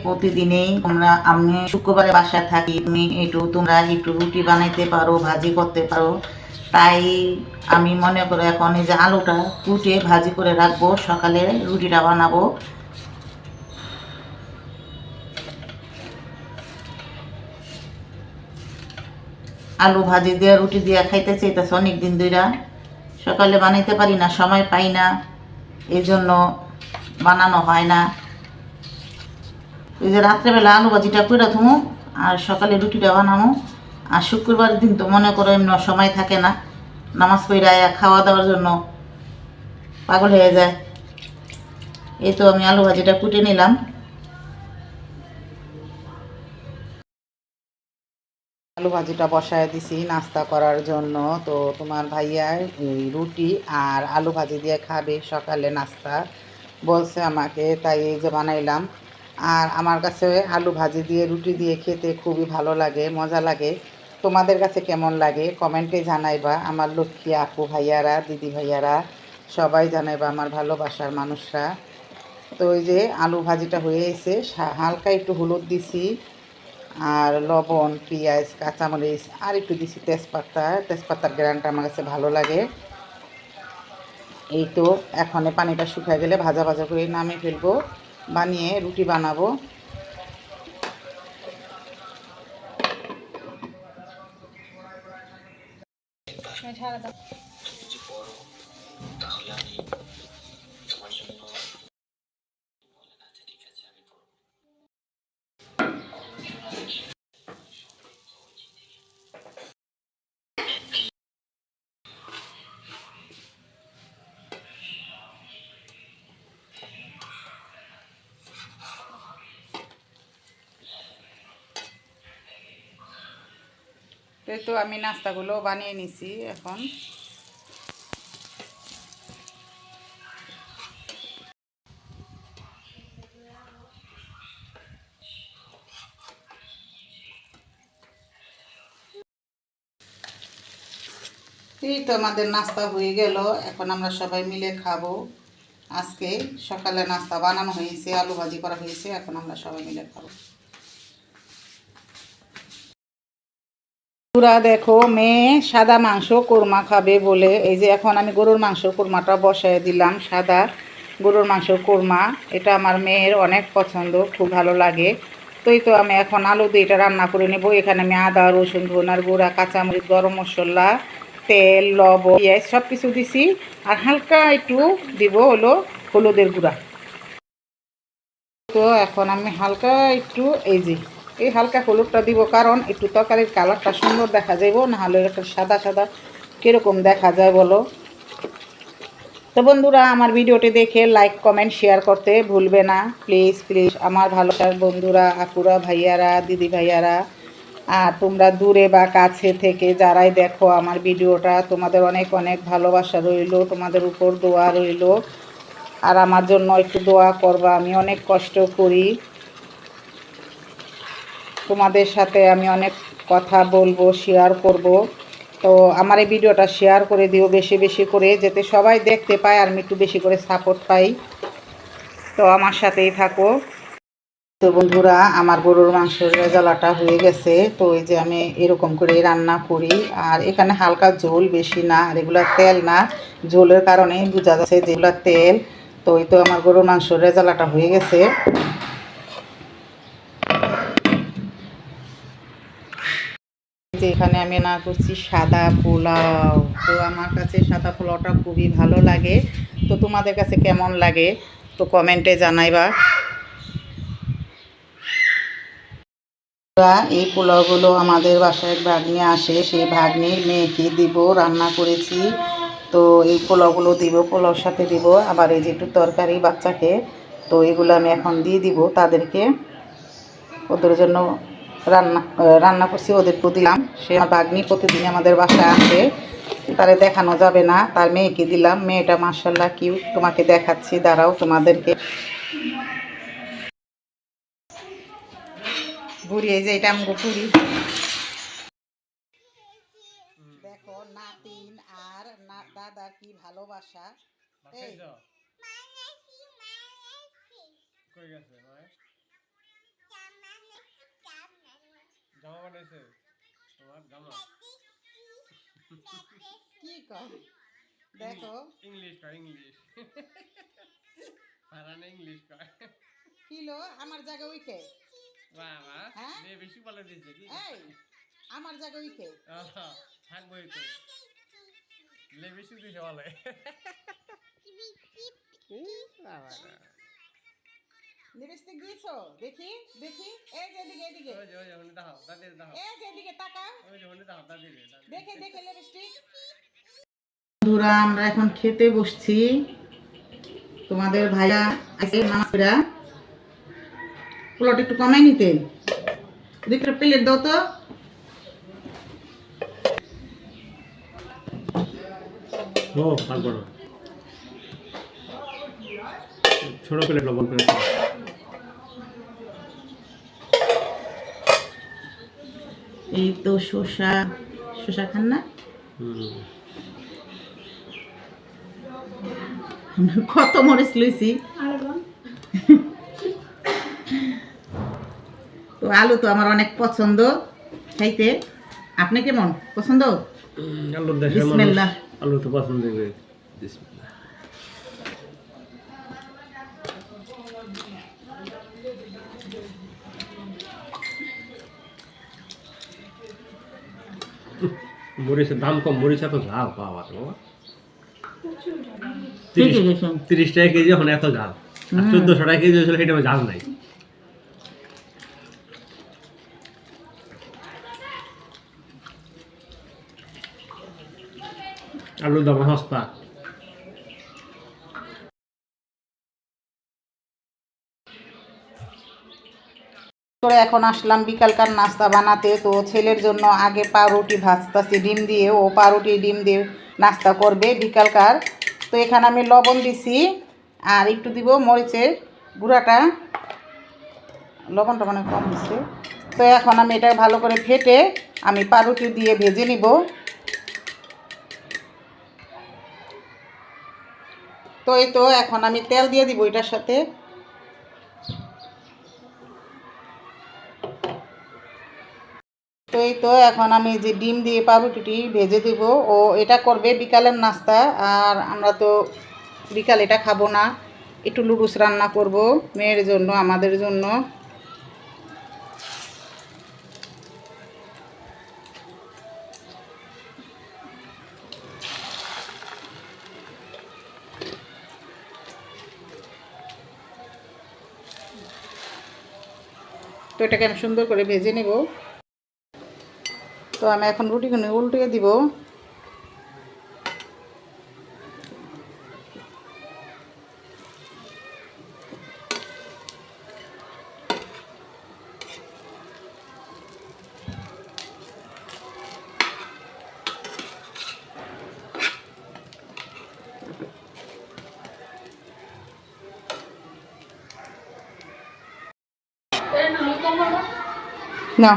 প্রতিদিনই আমি শুক্রবারে বাসায় থাকি, তোমরা একটু রুটি বানাইতে পারো, ভাজি করতে পারো। তাই আমি মনে করো এখন এই যে আলুটা কুটে ভাজি করে রাখবো, সকালে রুটিটা বানাবো। আলু ভাজি দিয়ে রুটি দিয়ে খাইতে চাইতেছে অনেকদিন ধইরা, সকালে বানাইতে পারি না, সময় পাই না, এই জন্য বানানো হয় না। এই যে রাত্রেবেলা আলু ভাজিটা করে থুমো আর সকালে রুটিটা বানাবো। আর শুক্রবার দিন তো মনে করো এমন সময় থাকে না, নামাজ পড়ে খাওয়া দাওয়ার জন্য পাগল হয়ে যায়। এই তো আমি আলু ভাজিটা কুটে নিলাম। আলু ভাজিটা বসায় দিছি নাস্তা করার জন্য। তো তোমার ভাইয়া এই রুটি আর আলু ভাজি দিয়ে খাবে সকালে নাস্তা বলছে আমাকে, তাই এই যে বানাইলাম। আর আমার কাছে আলু ভাজি দিয়ে রুটি দিয়ে খেতে খুবই ভালো লাগে, মজা লাগে। তোমাদের কাছে কেমন লাগে কমেন্টে জানাইবা। আমার লক্ষ্মী আপু ভাইয়ারা, দিদি ভাইয়ারা সবাই জানাইবা, আমার ভালোবাসার মানুষরা। তো ওই যে আলু ভাজিটা হয়ে এসে হালকা একটু হলুদ দিছি, আর লবণ, পেঁয়াজ, কাঁচামরিচ আর একটু দিছি তেজপাতার গ্রানটা আমার কাছে ভালো লাগে। এই তো এখন পানিটা শুকায় গেলে ভাজা ভাজা করে নামিয়ে ফেলবো, বানিয়ে রুটি বানাবো। তো আমি নাস্তাগুলো বানিয়ে নিছি এখন। এই তো আমাদের নাস্তা হয়ে গেল, এখন আমরা সবাই মিলে খাবো। আজকে সকালে নাস্তা বানানো হয়েছে, আলু ভাজি করা হয়েছে, এখন আমরা সবাই মিলে খাবো। পুরা দেখো মেয়ে সাদা মাংস কোরমা খাবে বলে এই যে এখন আমি গরুর মাংস কোরমাটা বসায় দিলাম। সাদা গরুর মাংস কোরমা, এটা আমার মেয়ের অনেক পছন্দ, খুব ভালো লাগে। তো এই তো আমি এখন আলু দিয়ে এটা রান্না করে নেব। এখানে আমি আদা, রসুন, ধনার গুঁড়া, কাঁচামরিচ, গরম মশলা, তেল, লবণ, পেঁয়াজ সব কিছু দিছি। আর হালকা একটু দিব হলো হলুদের গুঁড়া। তো এখন আমি হালকা একটু এই হালকা হলুদটা দিব, কারণ একটু তরকারির কালারটা সুন্দর দেখা যাইব, নাহলে একটা সাদা সাদা কীরকম দেখা যায় বলো। তো বন্ধুরা আমার ভিডিওটি দেখে লাইক কমেন্ট শেয়ার করতে ভুলবে না, প্লিজ প্লিজ আমার ভালোবাসার বন্ধুরা, আপুরা, ভাইয়ারা, দিদি ভাইয়ারা। আর তোমরা দূরে বা কাছে থেকে যারাই দেখো আমার ভিডিওটা, তোমাদের অনেক অনেক ভালোবাসা রইল, তোমাদের উপর দোয়া রইল। আর আমার জন্য একটু দোয়া করবা, আমি অনেক কষ্ট করি, তোমাদের সাথে আমি অনেক কথা বলবো, শেয়ার করব। তো আমার এই ভিডিওটা শেয়ার করে দিও বেশি বেশি করে, যাতে সবাই দেখতে পায় আর আমি একটু বেশি করে সাপোর্ট পাই। তো আমার সাথেই থাকো। তো বন্ধুরা আমার গরুর মাংসের রেজালাটা হয়ে গেছে। তো এই যে আমি এরকম করে রান্না করি, আর এখানে হালকা ঝোল, বেশি না, আর এগুলো তেল না, ঝোলের কারণে বোঝা যাচ্ছে যেগুলো তেল। তো এই তো আমার গরুর মাংসের রেজালাটা হয়ে গেছে। যে এখানে আমি না করছি সাদা পোলাও। তো আমার কাছে সাদা পোলাওটা খুবই ভালো লাগে। তো তোমাদের কাছে কেমন লাগে তো কমেন্টে জানাইবা। এই পোলাওগুলো আমাদের বাসায় ভাগ্নি আসে, সেই ভাগ্নির মেয়েকে দিব, রান্না করেছি। তো এই পোলাওগুলো দিব, পোলাওর সাথে দিব আবার এই যে একটু তরকারি বাচ্চাকে। তো এগুলো আমি এখন দিয়ে দিব তাদেরকে, ওদের জন্য রান্না করছি, ওদেরকে দিলাম। সে আমার ভাগ্নি প্রতিদিন আমাদের বাসায় আসে, তারে দেখানো যাবে না, তার মেয়েকে দিলাম। মেয়েটা মাশাআল্লাহ কিউট, তোমাকে দেখাচ্ছি, দাঁড়াও তোমাদেরকে। বুড়ি এই যে এটা আমগো বুড়ি, দেখো নাতিন আর দাদা কি ভালোবাসা। জামা বানাইছে তোমার জামা কি কর দেখো ইংলিশ কয় ইংলিশ পারানে ইংলিশ কয় কিলো আমার জায়গা উইকে বাবা হ্যাঁ নে বেশি বলে দিয়েছে কি এই আমার জায়গা উইকে থাকবোই তো লে বেশি দিয়েছে বলে লিপস্টিক দিয়েছো দেখি দেখি এই যে এদিকে এদিকে ওই যে ওখানে দাও দাদির দাও এই যে এদিকে তাকাও ওই যে ওখানে দাও দাদির দেখে দেখে লিপস্টিক। বন্ধুরা আমরা এখন খেতে বসছি, তোমাদের ভাইয়া আছে মামারা প্লট একটু কমাই নিতে দুইটা প্লেট দাও তো। ও পারবো না ছোট প্লেট লবণ করে এই তো শসা শসা খান না কত মরিচ লইছি তো আলু তো আমার অনেক পছন্দ খাইতে, আপনি কেমন পছন্দ? আলুর দেশে বিসমিল্লাহ। আলু তো পছন্দ করে বিসমিল্লাহ। মরিচের দাম কম, মরিচ এত ঝাল পাওয়া তো 30 টাকা কেজি, এখন এত ঝাল। 1400 টাকা কেজি হয়েছিল, সেটা ঝাল নাই। আলুর দাম সস্তা। এখন আসলাম বিকালকার নাস্তা বানাতে। তো ছেলের জন্য আগে পাউরুটি ভাজতাছি ডিম দিয়ে, ও পাউরুটি ডিম দিয়ে নাস্তা করবে বিকালকার। তো এখানে আমি লবণ দিছি আর একটু দিব মরিচের গুঁড়াটা, লবণটা মানে কম দিচ্ছে। তো এখন আমি এটা ভালো করে ফেটে আমি পাউরুটি দিয়ে ভেজে নিব। তো এই তো এখন আমি তেল দিয়ে দিব এটার সাথে। তো এই তো এখন আমি যে ডিম দিয়ে পাউরুটিটি ভেজে দেব, ও এটা করবে বিকালের নাস্তা। আর আমরা তো বিকাল এটা খাবো না, একটু লুডুস রান্না করব মেয়ের জন্য আমাদের জন্য। তো এটাকে আমি সুন্দর করে ভেজে নেব। তো আমি এখন রুটিগুলো উল্টিয়ে দিব। না